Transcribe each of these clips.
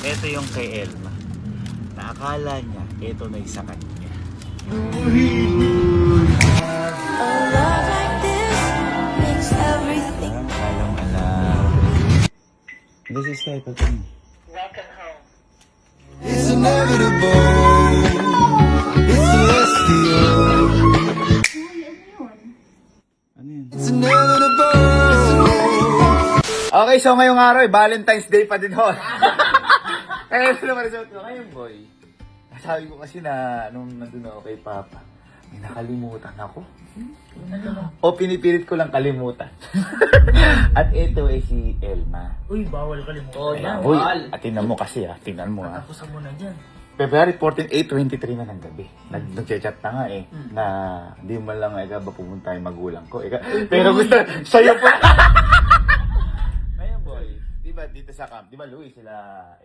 Ito yung kay Elma. Na akala niya, ito na isa kanya. Alam. This is type of thing. Welcome home. It's inevitable. It's celestial. Ano yun? It's inevitable. Okay, so ngayong araw, Valentine's Day pa din ho. Kaya ito naman result ko ngayon, boy. Sabi ko kasi na nung nandun ako kay Papa, may nakalimutan ako. O pinipilit ko lang kalimutan. At ito ay si Elma. Uy, bawal kalimutan. Oh, yan. Uy, at tingnan mo kasi tingnan mo Tapusan mo na dyan. February 14, 8:23 na ng gabi. Nag-chat na nga na hindi man lang ba pumunta yung magulang ko. Pero gusto, sa'yo po. Ngayon boy, di ba dito sa camp, di ba Louie, sila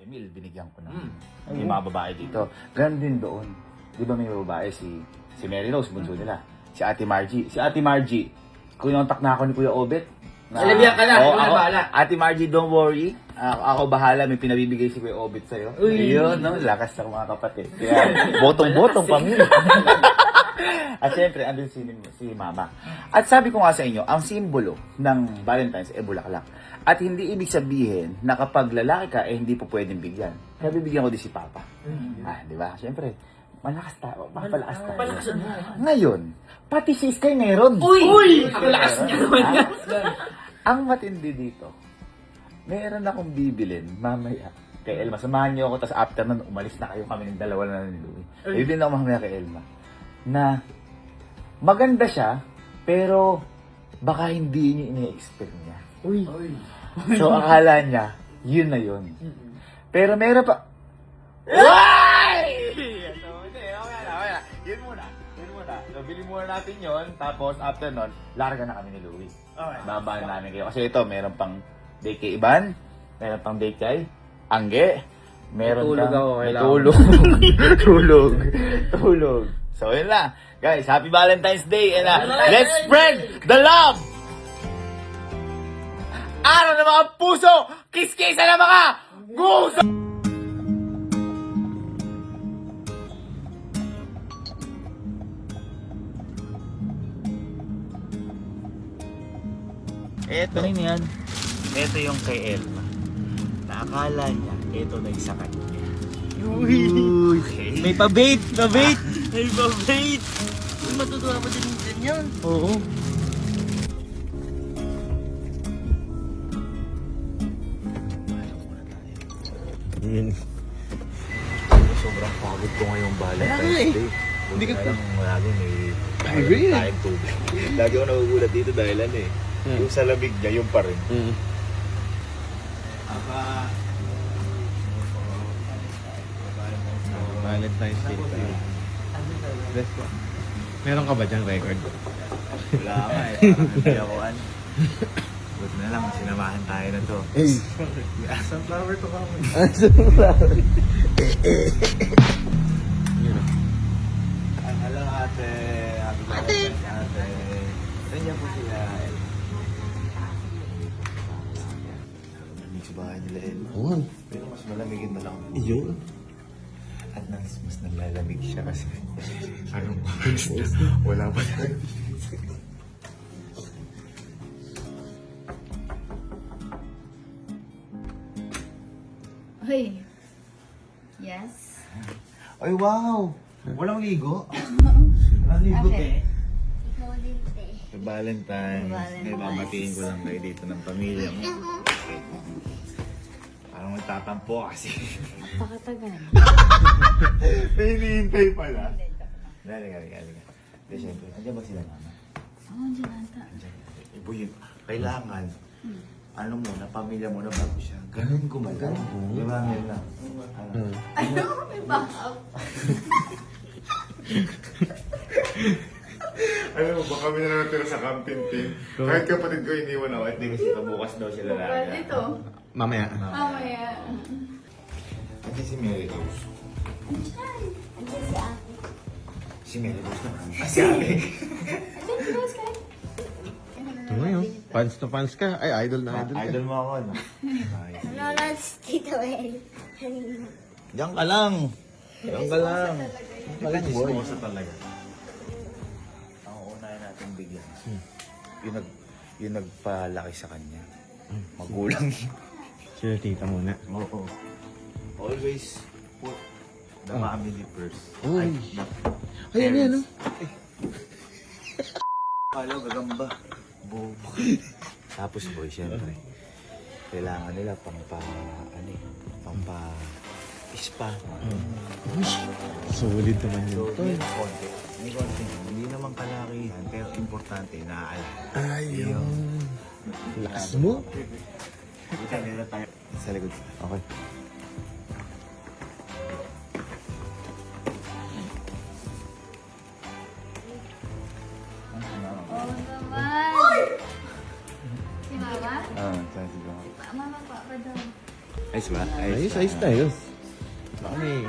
Emil, binigyan ko ng yung mga babae dito. Ganun din doon. Di ba may babae si Mary Rose, bunso nila. Si Ate Margie. Si Ate Margie, kinontak na ako ni Kuya Obet. Alabihan ka na, ikaw na bahala. Ate Margie, don't worry. Ako bahala, may pinabibigay si Kuya Obet sa'yo. Ayun, no? Lakas ng mga kapatid. Kaya, botong-botong pamilya. At syempre, andun si Mama. At sabi ko nga sa inyo, ang simbolo ng Valentine's ay bulaklak. At hindi ibig sabihin na kapag lalaki ka, hindi po pwedeng bigyan. Kaya bibigyan ko din si Papa. Di ba? Syempre, malakas tayo. Papalakas tayo. Palakasan mo. Ngayon, pati si Sky meron. Uy! Ang lakas niya naman yan. Ang matindi dito, meron akong bibilin mamaya kay Elma. Samahan niyo ako, tapos after nun, umalis na kayo kami ng dalawa na ni Louie. Bibilin ako mamaya kay Elma. Na maganda siya, pero baka hindi niyo ini-expect niya. Uy. So akala niya, yun na yun. Pero meron pa... Why? So, hindi, okay na. Yun muna. So, bilhin muna natin yun. Tapos, after nun, larga na kami ni Louie. Okay. Babaan namin kayo. Kasi ito, meron pang date kay Iban. Meron pang date kay Angge. Meron May tulog pang... ako, May kailangan. tulog. So, yun lang. Guys, happy Valentine's Day. And let's spread the love! Araw ng mga puso! Kiss-kissa ng mga gusto! Eto rin yan. Ito yung kay Elma. Na akala niya, ito na isa kanya. Uy! May pa-bait! May pa-bait! Uy, matutuwa pa din yan. Oo. Sobrang pagod ko ngayong Valentine's Day. Hindi ka lang lagi may tayong tubig. Lagi ako nagugulat dito dahil yung sa lamig niya, yung pa rin. Valentine's Day pa yun. Best one. Meron ka ba dyan record? Wala nga hindi ako Buti na lang, sinamahan tayo na to. Sunflower to ka mo. Hello ate. Happy Valentine's ate. Nandiyan po sila. Malamig sa bahay nila Oo. Pero mas malamigin na lang. Yun. At mas naglalamig siya kasi anong wala pa tayo. Hoy. Yes? Ay wow! Walang ligo? Walang ligo Bakit? Ikaw din, te. Sa Valentine's. Valentine's. May mamatiin ko lang kayo dito ng pamilya mo. Parang magtatampo kasi. Pakatagal. May hinihintay pala. Halika. Hindi, syempre. Andiyan ba sila mama? Oo, dyan ata. Ibo yun. Kailangan, ano mo, na pamilya mo na bago siya. Ganun gumalaw. Di ba, Mela? Ano? May backup. Alam mo, baka kami na lang natira sa camping team. Kahit kapatid ko iniwan ako, hindi kasi bukas daw sila Well, laga. ito. Mamaya. Mamaya. Kasi si Mary Rose. Andiyan si ate. Si Mary Rose na. Si Ate. Andiyan si Rose kayo. Ano yun? Fans na fans ka? Ay, idol na idol ka. Idol mo ako, no? Nice. Nanonood si Tito Mary. Diyan ka lang. Diyan ka lang. Chismosa talaga. Ang unahin natin bigyan. Yung nagpalaki sa kanya. Magulang. Sila tita muna. Oo. Always put the family first. Uy. Ay, Ay, ano yan, no? Kala, gagamba. Bobo. Tapos boy, syempre. Kailangan nila pampa-ispa. Solid naman yun. So, may konti. May konti. Hindi naman kalakihan, pero importante, naaalala. Ayun. Lakas mo. Kita nila tayo sa likod. Okay. Oo naman. Si Mama? Sabi ko. Mama, Papa daw. Ayos ba? Ayos na ayos. Baka may...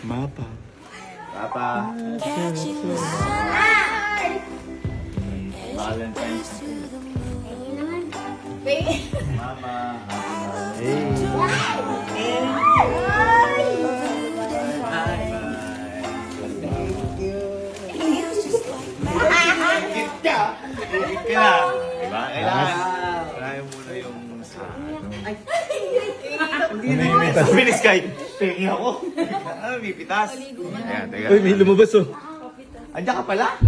Mapa. Papa. Valentine's Day. Mama. Diba? Kailangan muna yung sa ano. Bilis kahit pengi ako. May pitas. Ayan, teka. Uy, may lumabas oh. Andiyan ka pala?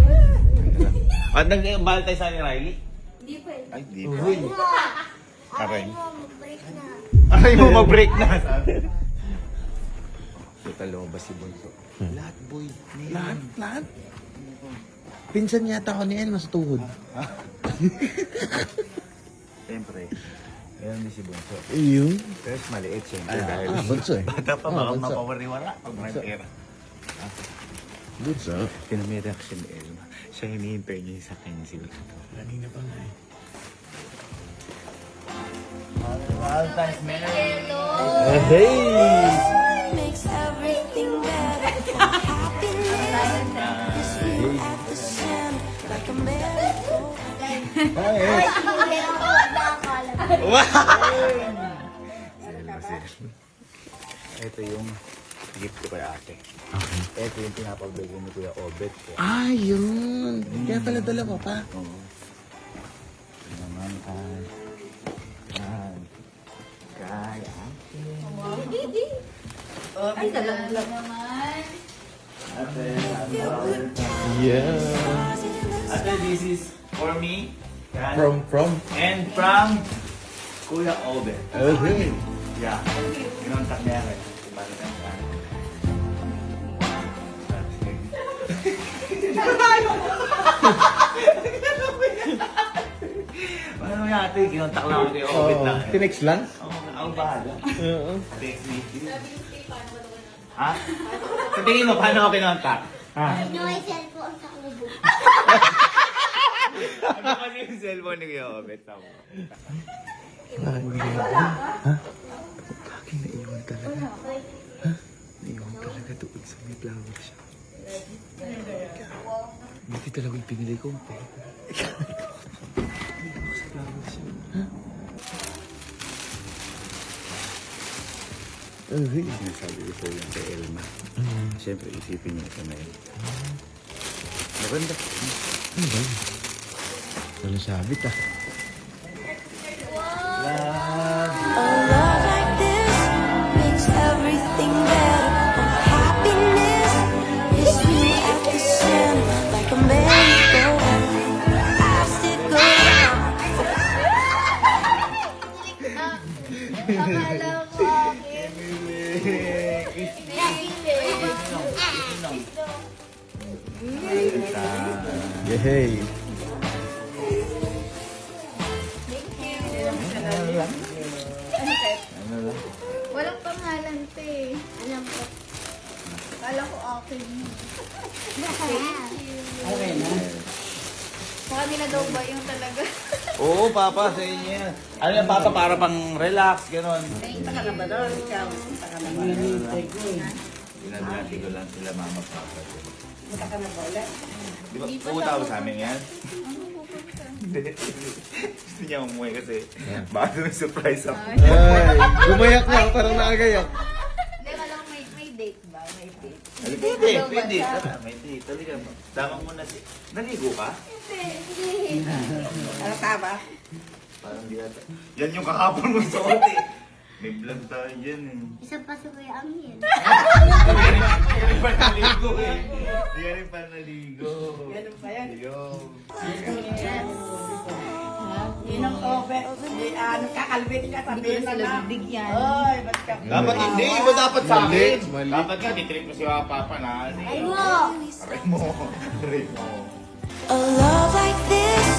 At nag-bahal tayo sa ni Riley? Hindi pa eh. Ay, di pa. Aray. Break na. Aray mo, mag-break na. Total lumabas si Bunso. Lahat, boy. Lahat? Pinsan yata ako ni Elma sa tuhod. Siyempre, meron din si Bunso. Ayun. Pero maliit siyempre dahil Bunso eh. bata pa baka Bunso. mapawariwara pag may pera. Bunso. Tinan mo yung reaction ni Elma. Siya hinihintay niya sa kanya si Bunso. Kanina pa nga eh. Valentine's Mary! Hey! Makes everything better. Happiness is you at the center, like a merry-go-round. Ito yung gift ko kay ate. Ito yung pinapabigay ni Kuya Obet ko. Ayun. Kaya pala dala ko pa. Oo. Ito naman kay... Yan. Kay ate. Ay, talaglag naman. Ate, happy Valentine's. Yeah. Ate, this is for me. Yan. From? And from Kuya Obet. Okay. Yeah. Kinontak niya ako. Valentine's Day. Ano nga ate, kinontak lang ako kay Obet lang. Tinext lang? Oo, ako bahala. Oo. Thanks, Nicky. Ha? Sa tingin mo, paano ako kinontak? Ha? No, may cellphone sa kubo. Ano kasi yung cellphone ni Kuya Obet? Tama. Bakit naiwan talaga? Ha? Naiwan talaga doon sa may flower siya. Buti talaga yung pinili ko. Sinasabi ko po yan kay Elma. Siyempre, isipin niya ito na yun. Maganda. Ano ba yun? Wala sabit ah. A love like this makes everything better. Happiness is you at the center, like a merry-go-round. I'll stick around. Akala ko. Yay! Walang pangalan, te. Alam ko. Kala ko okay. Okay na. Sa kanila daw ba yung talaga? Oo, Papa, sa inyo yan. Ano yan, Papa, para pang relax, gano'n. Binabati ko lang sila, Mama, Papa. Punta ka na ba ulit? Di ba, pupunta ako sa amin yan? Gusto niya umuwi kasi baka may surprise ako. Ay, gumayak na, parang nakagayak. Hindi, alam ko may date ba? May date. Pwede, pwede. Tara, may date. Talaga mo. Tama mo na si... Naligo ka? Hindi. Ano ka ba? Parang di ata. Yan yung kahapon mo suot eh. May vlog tayo dyan eh. Isa pa si Kuya Angel. Hindi rin pa naligo eh. Hindi rin pa naligo. Ganun pa yan. Ligo. Yun ang over. Ano, kakalbit ka sa Hindi ko na sila bibigyan. Oy, ba't ka? Dapat hindi. Iba dapat sa akin. Mali. Dapat nga, titrip mo si Papa na. Ay mo! Aray mo. Aray mo. A love like this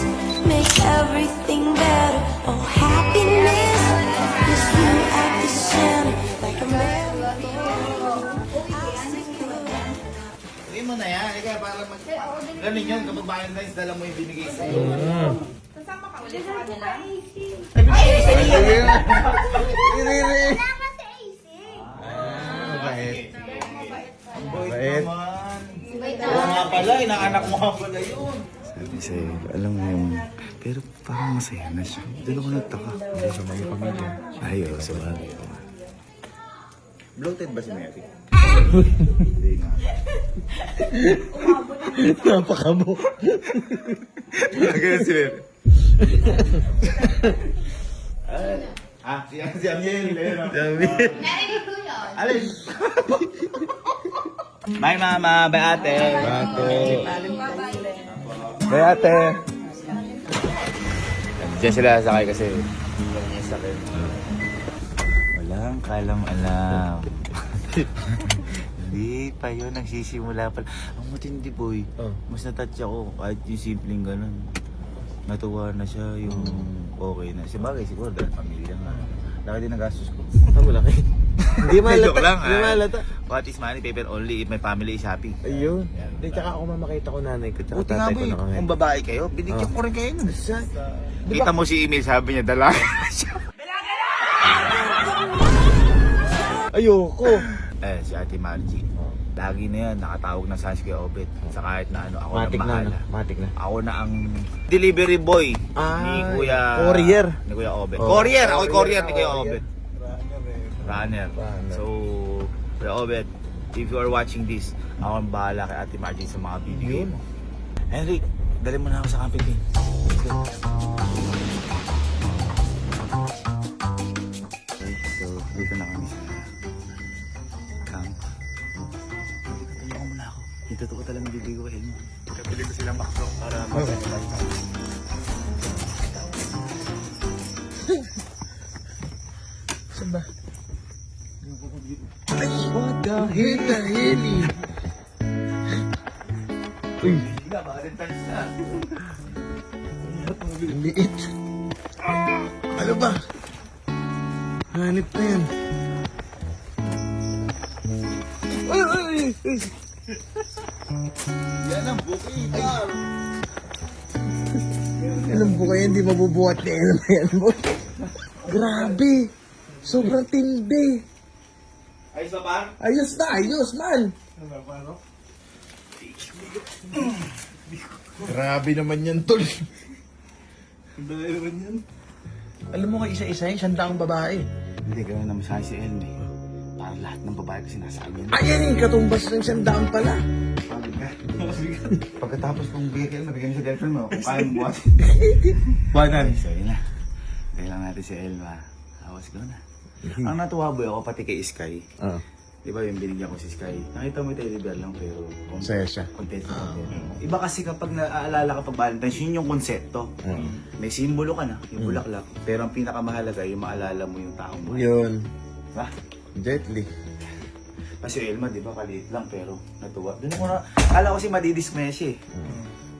makes everything better. Oh, happiness is you at the center, like a Uwi mo na yan. Ikaw para mag... Ganun yun. Kapag Valentine's, dala mo yung binigay sa'yo. Kasama ka ulit sa kanila? Salamat sa AC. Mabait. Ang bait Bait. naman. Wait Oo nga pala, inaanak mo nga pala yun. Sabi sa'yo, alam mo yung... Pero parang masaya na siya. Doon ako nagtaka. Hindi sa mga pamilya. Ay, oo, sa bagay. Bloated ba si Mary? Hindi nga. Napakamo. Ganyan si Mary. Si Amiel. Narinig ko yun. Alin? Bye mama, bye ate. Ate. Kaya ate. Diyan sila sakay kasi. Walang kalam-alam. Hindi pa yun, nagsisimula pa. Ang matindi boy, Oh. mas natouch ako kahit yung simpleng ganun. Natuwa na siya yung okay na. Sabagay siguro dahil pamilya nga. Laki din ang gastos ko. Ah, malaki. Hindi Joke malata. lang, Hindi malata. What is money, paper only if my family is happy. Ayun. Hindi, tsaka ako mamakita ko nanay ko. Tsaka Buti nga tatay boy, ko nakangit. kung babae kayo, binigyan ko rin kayo nun. Di Kita ba? mo si Emil, sabi niya, dalaga na siya. Ayoko. Eh, si Ate Margie. Lagi na yan, nakatawag na sa Kuya Obet. Sa kahit na ano, ako Matik na na, bahala. no? Matik na. Ako na ang delivery boy Ah, ni Kuya... courier. Ni Kuya Obet. Oh. Courier! Ako'y courier ni Kuya Courier. Obet. Runner. Runner. So, Kuya Obet, if you are watching this, ako ang bahala kay Ate Margie sa mga video mo. Henrik, dali mo na ako sa camping din. Let's go. Okay, so dito na kami sa camp. Tayo ko muna ako. Yung totoo talagang bibig ko, Elmo. Kapili ko silang bakso para mag-surprise. Saan ba? Ay, what the hell, the hell? Uy, Hindi, Valentine's na. ang liit. Ano ba? Hanip na yan. Ay, ay, ay. Yan ang booking car. Alam ko kayo, hindi mabubuhat na yan, boy. Grabe. Sobrang tindi. Ayos ba ba? Ayos na, ayos, man. Grabe naman yan, tol. Alam mo kayo, isa-isa yun, sandaang babae. Hindi, gano'n naman siya si Elmo. Parang lahat ng babae kasi nasa amin. Ayan yung katumbas ng sandaang pala. Pagkatapos kong bigay kayo, nabigyan mo sa girlfriend mo, kung kaya mo buhat. Buwanan. So, yun na. Kailangan natin si Elma. Awas ko na. Ang natuwa boy ako, pati kay Sky. Oo. Di ba yung binigyan ko si Sky? Nakita mo yung teddy bear lang, pero... Saya siya. Content Iba kasi kapag naaalala ka pag Valentine's, yun yung konsepto. May simbolo ka na, yung bulaklak. Pero ang pinakamahalaga, yung maalala mo yung taong mo. Yun. Diba? Jet Li. Kasi Elma, di ba, kaliit lang, pero natuwa. Doon ako na, kala ko si madidismaya siya eh.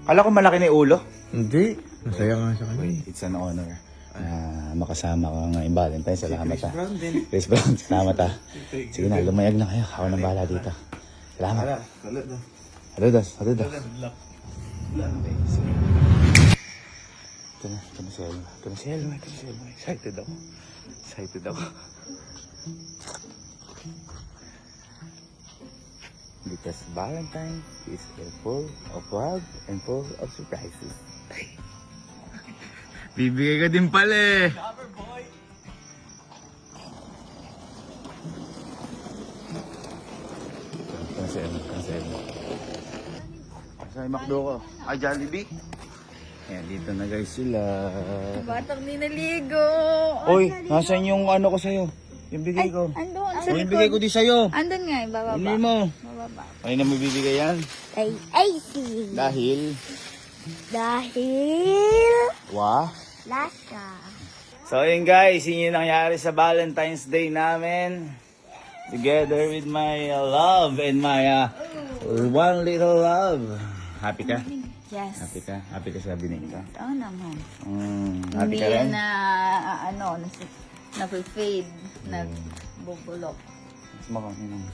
Kala ko malaki na yung ulo. Hindi. Masaya nga siya kanya. It's an honor na makasama ka ngayon Valentine. Salamat ha. Brown din. Chris Brown, salamat ha. Sige na, lumayag na kayo. Ako nang bahala dito. Salamat. Adidas, adidas. Ito na si Elma. Ito na si Elma, ito na si Elma. Excited ako. Excited ako. Because Valentine is full of love and full of surprises. Bibigay ka din pala eh. Cancel. Sa McDo ko. Ay, Jollibee. Ayan, dito na guys sila. Batang ninaligo. Oy, nasan yung ano ko sa'yo? Yung bigay ko. Andun, sa Yung bigay ko likod. di sa'yo. Andun nga, ibababa. Hindi mo. Bababa. Ay na may bibigay yan. Ay, see. Dahil, Dahil... wah. Lasa. So yun guys, yun yung nangyari sa Valentine's Day namin. Together with my love and my one little love. Happy ka? Yes. Happy ka? Happy ka sa binigay ka? Oo naman. Happy Hindi ka rin? yan na, na-fade, nagbubulok. Mas makakain naman.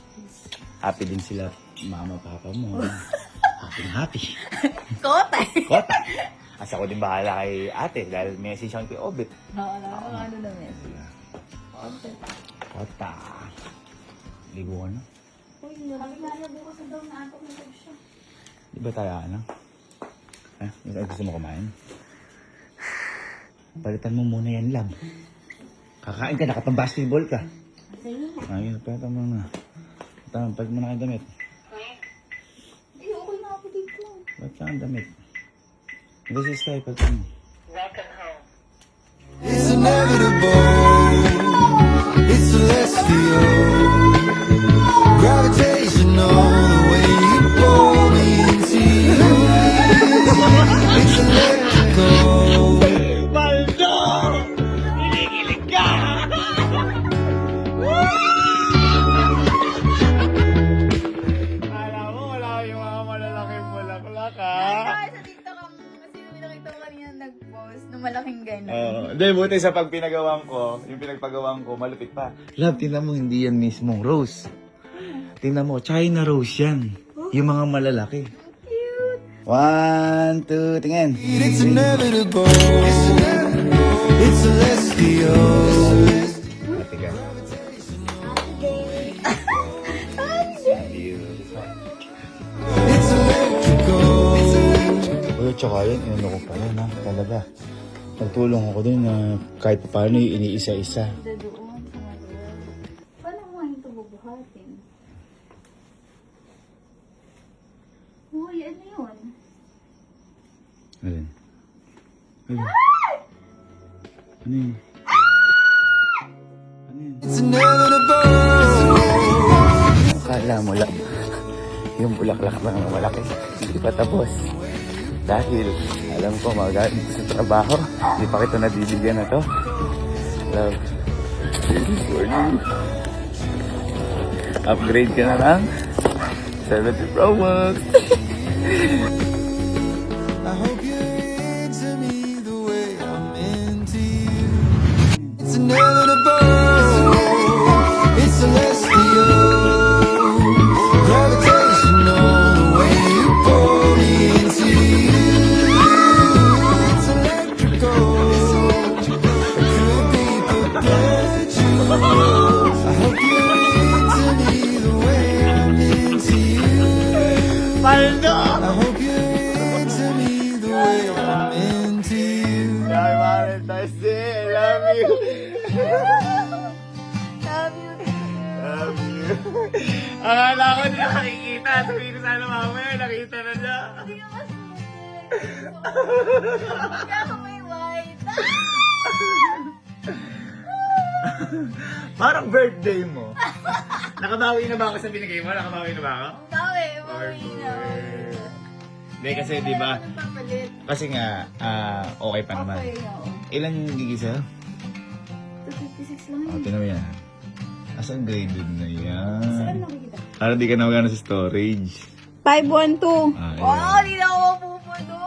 Happy din sila, mama, papa mo. Happy. Kotay! Kota! Asa ko din bahala kay ate dahil message siyang kay Obit. Oo, ano na message. Kota. Ligo ka na. Uy, sabi nga niya bukas na daw na antok na siya. Di ba tayo ano? Gusto mo kumain? Palitan mo muna yan, lab. Kakain ka, nakapang-basketball ka. Ayun, palitan mo na. Palitan mo na kayo damit. Eh, okay na ako dito. Ba't ka ang damit? This is Sky, palitan mo. It's inevitable. It's celestial. Gravitational. The way you pull me into you. It's electrical. Baldo! Hinihilig ka! Alam mo, wala yung mga malalaking bulaklak ha? Ay, sa TikTok ang sino may nakita ko kanina nag-post na malaking gano'n. Hindi, buti sa pag pinagawang ko, yung pinagpagawang ko, malupit pa. Love, tingnan mo, hindi yan mismong rose. Tingnan mo, China rose yan. Yung mga malalaki. Cute! 1, 2, tingin. It's inevitable. It's celestial. Ate ka. It's electrical. Uy, tsaka yun, inano ko pala na, talaga. Nagtulong ako din na kahit paano yung iniisa-isa. Doon sa madulas. Paano mo ito bubuhatin? Uy, ano yun? Alin? Alin? Ano yun? Ano yun? It's inevitable. Akala mo lang, yung bulaklak na malaki, hindi pa tapos. Dahil, alam ko, magalit sa trabaho, hindi pa kita nabibigyan na to. Love, this is for you. Upgrade ka na lang. 70 Pro Max. I hope you're into me the way I'm into you. It's inevitable. It's celestial. Gravitational. The way you pull me into you. It's electrical. It could be perpetual. I hope you're into me the way I'm into you. Paldo! I hope you're into me the way I'm into you. Happy Valentine's Day! I love you! Love you. Love you! Akala ko hindi nakikita. Sabihin ko sana mamaya, nakita na niya. Hindi ka mas Kaya ako may white. Parang birthday mo. Nakabawi na ba ako sa binigay mo? Nakabawi na ba ako? Bawi na. Hindi kasi, di ba? Papalit. Kasi nga, okay pa naman. Okay, oo. Ilan gigisa? 256 lang Oh, yun. tinan mo yan. Asan graded na yan? Saan nakikita? Para di ka na magana sa storage. 512. Ah, yeah. Oh, di na ako pupuno.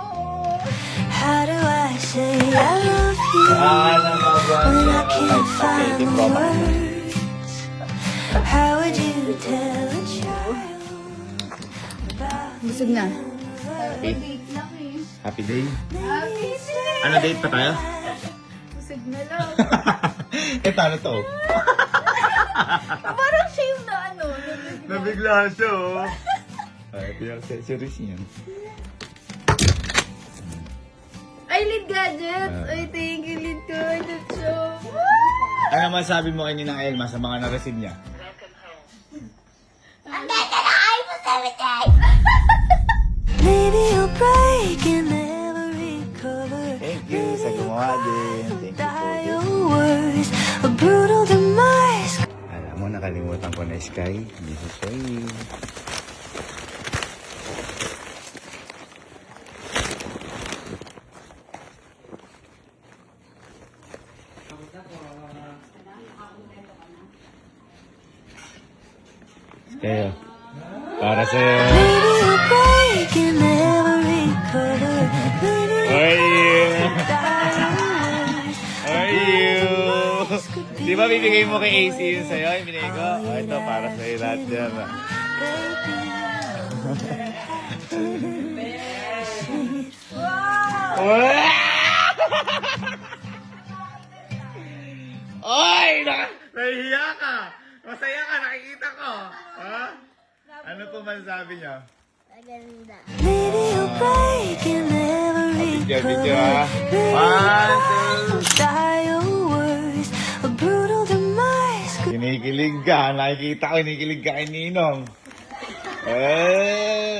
How do I say I love you when I can't find the words? How would you tell a child about Busog na. Happy? Date lang eh. Happy day? Happy day. Ano, date pa tayo? Busog na lang. Eh, paano to? Parang siya yung na ano. Nabigla siya, oh. Ay, ito yung accessories niyan. Ay, Ay, Lead Gadgets! Ay, thank you, Lead Gadgets. So, Ano masabi mo kay Ninang Elma sa mga na-receive niya? Maybe you'll break and never recover. Thank you sa gumawa din. Thank you po. Die your worst, a brutal demise. Alam mo, nakalimutan ko na Sky. This is for you. Sky, para sa'yo. Maybe you'll break and never recover. Maybe Ay! die your worst. Ay! Di ba bibigay mo kay AC yun sa'yo? Yung binigay ko? Oh, ito, para sa'yo lahat dyan. Wow! Oy! Nahihiya ka! Masaya ka, nakikita ko! Ha? Ano po masasabi niyo? maganda. Maybe you'll break and never Video, recover. video ha. 1, 2. Die your worst, a brutal demise. Kinikilig ka. Nakikita ko, kinikilig ka kay Ninong.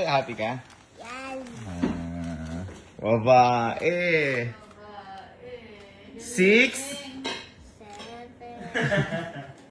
Happy ka? Yan. Babae. 6? 7.